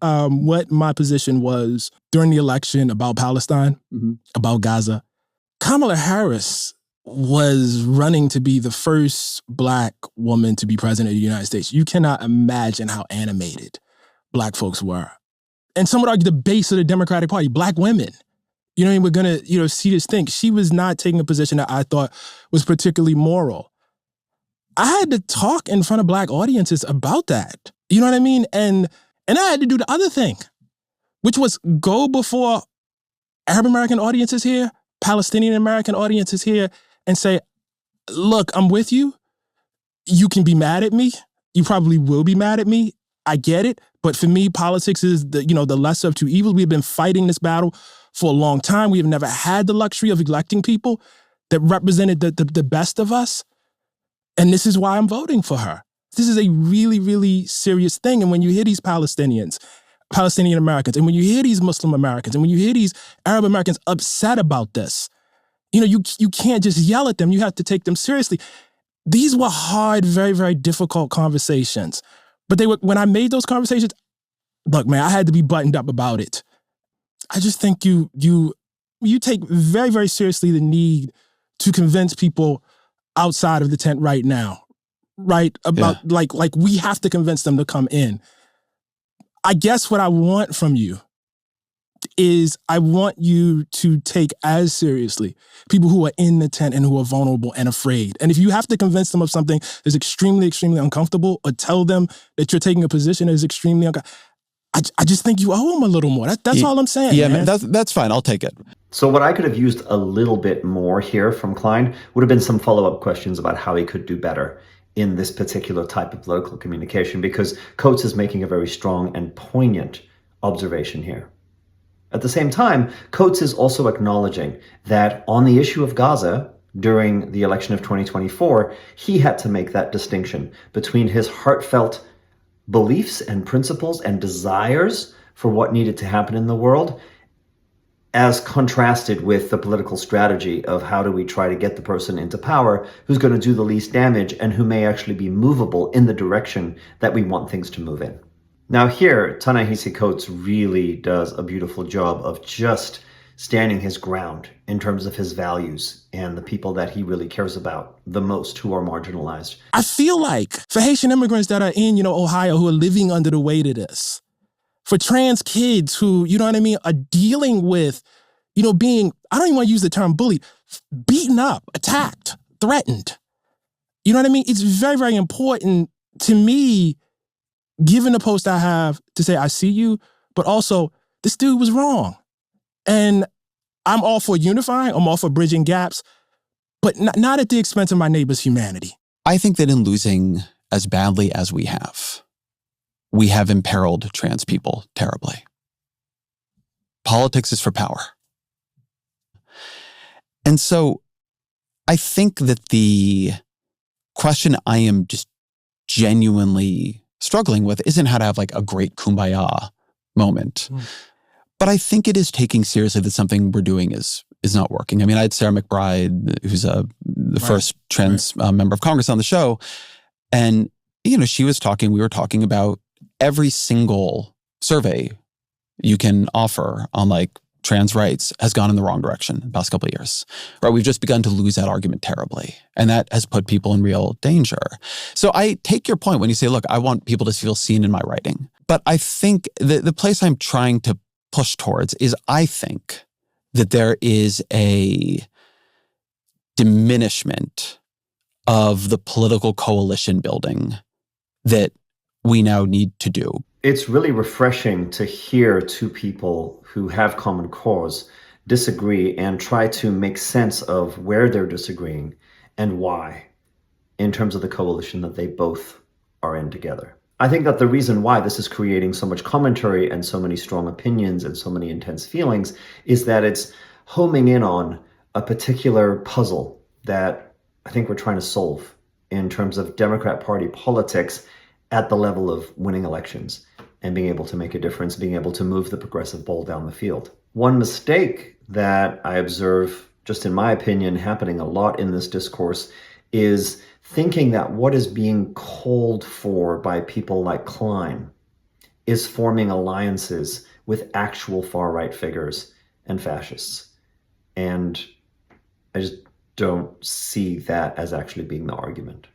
what my position was during the election about Palestine, about Gaza. Kamala Harris was running to be the first Black woman to be president of the United States. You cannot imagine how animated Black folks were. And some would argue the base of the Democratic Party, Black women. We're going to, see this thing. She was not taking a position that I thought was particularly moral. I had to talk in front of Black audiences about that. You know what I mean? And I had to do the other thing, which was go before Arab American audiences here, Palestinian American audiences here, and say, look, I'm with you. You can be mad at me. You probably will be mad at me. I get it. But for me, politics is the lesser of two evils. We've been fighting this battle for a long time. We have never had the luxury of electing people that represented the best of us. And this is why I'm voting for her. This is a really, really serious thing. And when you hear these Palestinian Americans, and when you hear these Muslim Americans, and when you hear these Arab Americans upset about this, you can't just yell at them. You have to take them seriously. These were hard, very, very difficult conversations. But when I made those conversations, look, man, I had to be buttoned up about it. I just think you take very, very seriously the need to convince people outside of the tent right now, right? About like we have to convince them to come in. I guess what I want from you is I want you to take as seriously people who are in the tent and who are vulnerable and afraid. And if you have to convince them of something that's extremely, extremely uncomfortable, or tell them that you're taking a position that is extremely uncomfortable, I just think you owe them a little more. That's all I'm saying. Yeah, man. That's fine. I'll take it. So what I could have used a little bit more here from Klein would have been some follow-up questions about how he could do better in this particular type of political communication, because Coates is making a very strong and poignant observation here. At the same time, Coates is also acknowledging that on the issue of Gaza, during the election of 2024, he had to make that distinction between his heartfelt beliefs and principles and desires for what needed to happen in the world, as contrasted with the political strategy of how do we try to get the person into power who's going to do the least damage and who may actually be movable in the direction that we want things to move in. Now here, Ta Nehisi Coates really does a beautiful job of just standing his ground in terms of his values and the people that he really cares about the most who are marginalized. I feel like for Haitian immigrants that are in, Ohio, who are living under the weight of this, for trans kids who, are dealing with, being, I don't even want to use the term bullied, beaten up, attacked, threatened. You know what I mean? It's very, very important to me, given the post I have, to say, I see you, but also this dude was wrong. And I'm all for unifying. I'm all for bridging gaps, but not at the expense of my neighbor's humanity. I think that in losing as badly as we have imperiled trans people terribly. Politics is for power. And so I think that the question I am just genuinely struggling with isn't how to have like a great kumbaya moment. But I think it is taking seriously that something we're doing is not working. I mean, I had Sarah McBride, who's the first trans member of Congress on the show. And, we were talking about every single survey you can offer on like trans rights has gone in the wrong direction the past couple of years, right? We've just begun to lose that argument terribly. And that has put people in real danger. So I take your point when you say, look, I want people to feel seen in my writing. But I think the place I'm trying to push towards is I think that there is a diminishment of the political coalition building that we now need to do. It's really refreshing to hear two people who have common cause disagree and try to make sense of where they're disagreeing and why in terms of the coalition that they both are in together. I think that the reason why this is creating so much commentary and so many strong opinions and so many intense feelings is that it's homing in on a particular puzzle that I think we're trying to solve in terms of Democrat Party politics at the level of winning elections and being able to make a difference, being able to move the progressive ball down the field. One mistake that I observe, just in my opinion, happening a lot in this discourse is thinking that what is being called for by people like Klein is forming alliances with actual far-right figures and fascists. And I just don't see that as actually being the argument.